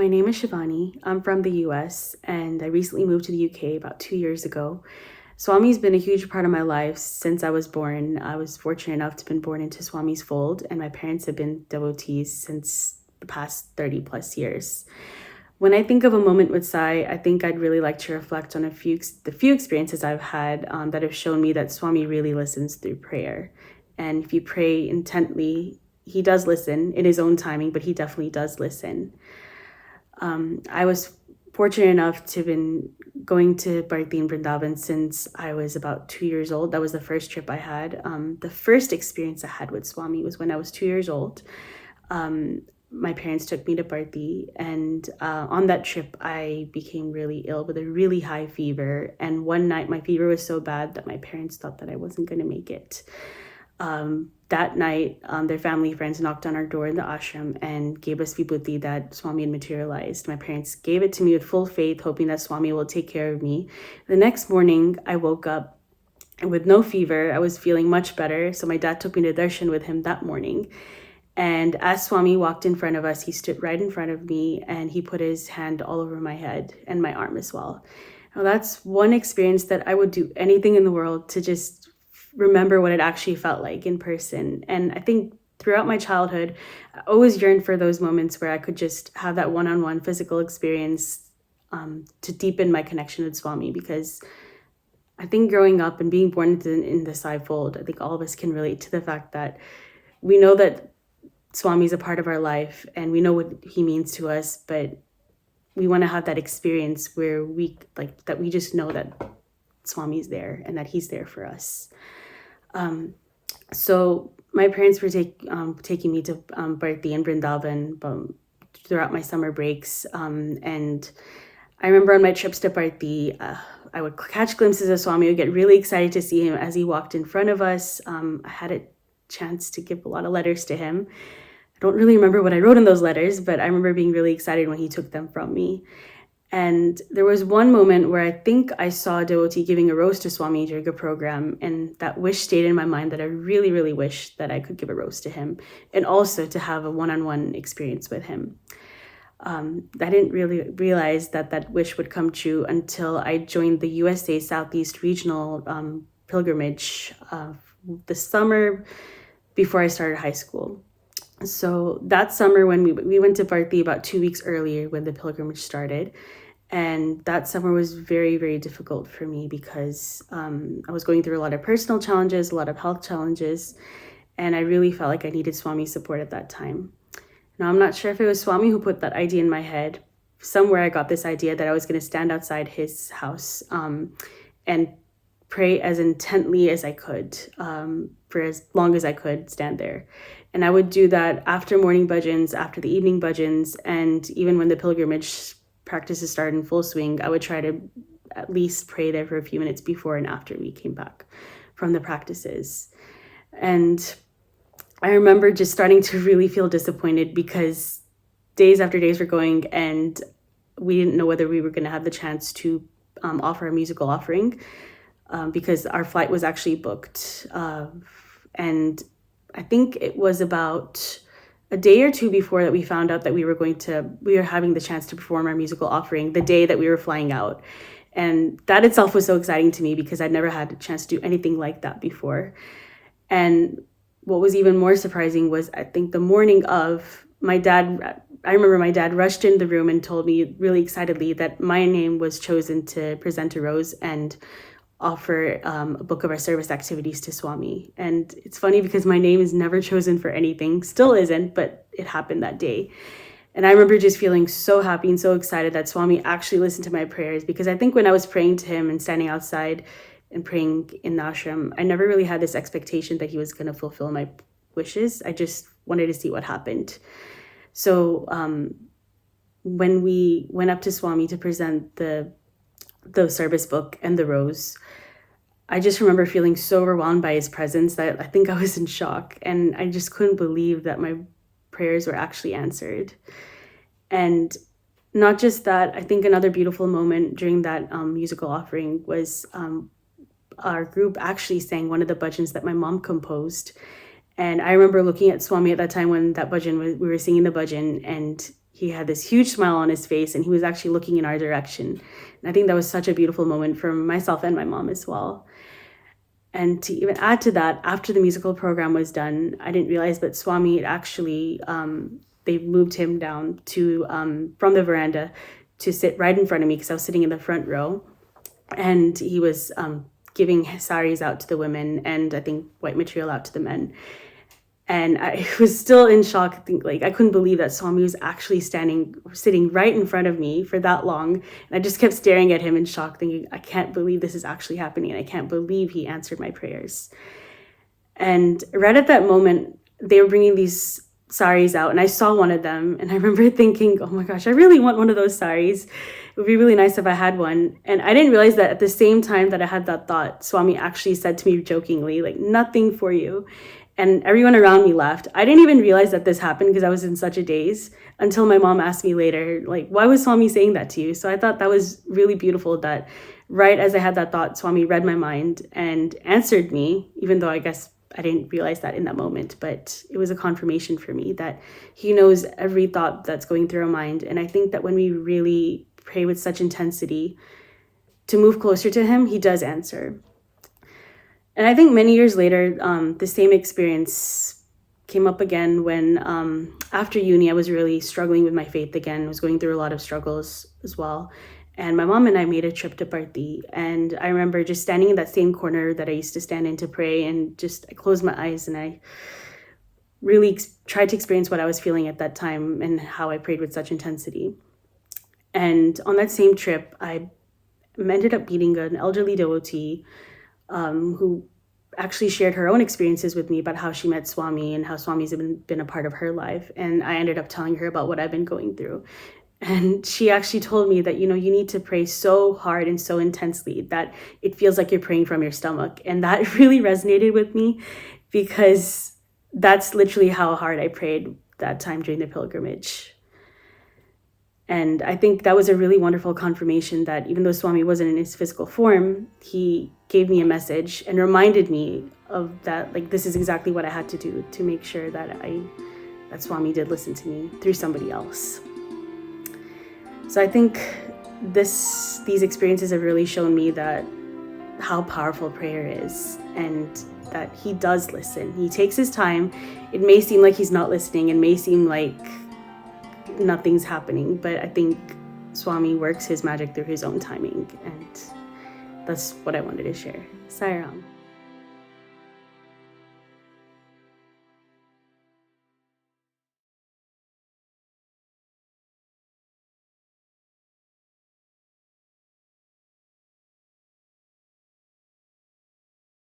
my name is Shivani. I'm from the US and I recently moved to the UK about 2 years ago. Swami's been a huge part of my life since I was born. I was fortunate enough to have been born into Swami's fold, and my parents have been devotees since the past 30 plus years. When I think of a moment with Sai, I think I'd really like to reflect on the few experiences I've had that have shown me that Swami really listens through prayer. And if you pray intently, he does listen in his own timing, but he definitely does listen. I was fortunate enough to have been going to Bharati in Vrindavan since I was about 2 years old. That was the first trip I had. The first experience I had with Swami was when I was 2 years old. My parents took me to Bharati, and on that trip, I became really ill with a really high fever. And one night, my fever was so bad that my parents thought that I wasn't going to make it. That night, their family friends knocked on our door in the ashram and gave us vibhuti that Swami had materialized. My parents gave it to me with full faith, hoping that Swami will take care of me. The next morning, I woke up with no fever. I was feeling much better, so my dad took me to darshan with him that morning. And as Swami walked in front of us, he stood right in front of me and he put his hand all over my head and my arm as well. Now, that's one experience that I would do anything in the world to just remember what it actually felt like in person. And I think throughout my childhood, I always yearned for those moments where I could just have that one-on-one physical experience to deepen my connection with Swami, because I think growing up and being born in the Sai fold, I think all of us can relate to the fact that we know that Swami is a part of our life and we know what he means to us, but we want to have that experience where we just know that Swami's there and that he's there for us. So my parents were taking me to Bharati and Vrindavan throughout my summer breaks. And I remember on my trips to Bharati, I would catch glimpses of Swami. I would get really excited to see him as he walked in front of us. I had a chance to give a lot of letters to him. I don't really remember what I wrote in those letters, but I remember being really excited when he took them from me. And there was one moment where I think I saw a devotee giving a rose to Swami during a program, and that wish stayed in my mind that I really, really wish that I could give a rose to him and also to have a one-on-one experience with him. I didn't really realize that wish would come true until I joined the USA Southeast Regional pilgrimage the summer before I started high school. So that summer when we went to Bharati about 2 weeks earlier when the pilgrimage started. And that summer was very, very difficult for me because I was going through a lot of personal challenges, a lot of health challenges, and I really felt like I needed Swami's support at that time. Now, I'm not sure if it was Swami who put that idea in my head. Somewhere I got this idea that I was going to stand outside his house and pray as intently as I could for as long as I could stand there. And I would do that after morning bhajans, after the evening bhajans, and even when the pilgrimage practices started in full swing, I would try to at least pray there for a few minutes before and after we came back from the practices. And I remember just starting to really feel disappointed because days after days were going and we didn't know whether we were going to have the chance to offer a musical offering because our flight was actually booked. And I think it was about a day or two before that we found out that we were having the chance to perform our musical offering the day that we were flying out. And that itself was so exciting to me because I'd never had a chance to do anything like that before. And what was even more surprising was I think the morning of I remember my dad rushed in the room and told me really excitedly that my name was chosen to present a rose and offer a book of our service activities to Swami. And it's funny because my name is never chosen for anything, still isn't, but it happened that day. And I remember just feeling so happy and so excited that Swami actually listened to my prayers, because I think when I was praying to him and standing outside and praying in the ashram, I never really had this expectation that he was going to fulfill my wishes. I just wanted to see what happened. So when we went up to Swami to present the service book and the rose, I just remember feeling so overwhelmed by his presence that I think I was in shock, and I just couldn't believe that my prayers were actually answered. And not just that, I think another beautiful moment during that musical offering was our group actually sang one of the bhajans that my mom composed. And I remember looking at Swami at that time when that bhajan we were singing the bhajan, and he had this huge smile on his face, and he was actually looking in our direction. And I think that was such a beautiful moment for myself and my mom as well. And to even add to that, after the musical program was done, I didn't realize, but Swami had actually, they moved him down to from the veranda to sit right in front of me, because I was sitting in the front row. And he was giving saris out to the women, and I think white material out to the men. And I was still in shock. I couldn't believe that Swami was actually sitting right in front of me for that long. And I just kept staring at him in shock, thinking, I can't believe this is actually happening. And I can't believe he answered my prayers. And right at that moment, they were bringing these saris out, and I saw one of them. And I remember thinking, oh my gosh, I really want one of those saris. It would be really nice if I had one. And I didn't realize that at the same time that I had that thought, Swami actually said to me jokingly, like, nothing for you. And everyone around me laughed. I didn't even realize that this happened because I was in such a daze until my mom asked me later, like, why was Swami saying that to you? So I thought that was really beautiful that right as I had that thought, Swami read my mind and answered me, even though I guess I didn't realize that in that moment. But it was a confirmation for me that he knows every thought that's going through our mind. And I think that when we really pray with such intensity to move closer to him, he does answer. And I think many years later, the same experience came up again when after uni, I was really struggling with my faith again. I was going through a lot of struggles as well. And my mom and I made a trip to Parthi. And I remember just standing in that same corner that I used to stand in to pray, and just I closed my eyes and I really tried to experience what I was feeling at that time and how I prayed with such intensity. And on that same trip, I ended up meeting an elderly devotee who actually shared her own experiences with me about how she met Swami and how Swami's been a part of her life. And I ended up telling her about what I've been going through. And she actually told me that, you need to pray so hard and so intensely that it feels like you're praying from your stomach. And that really resonated with me, because that's literally how hard I prayed that time during the pilgrimage. And I think that was a really wonderful confirmation that even though Swami wasn't in his physical form, he gave me a message and reminded me of that, like, this is exactly what I had to do to make sure that Swami did listen to me through somebody else. So I think these experiences have really shown me that how powerful prayer is, and that he does listen. He takes his time. It may seem like he's not listening, and may seem like nothing's happening, but I think Swami works his magic through his own timing, and that's what I wanted to share. Sai Ram.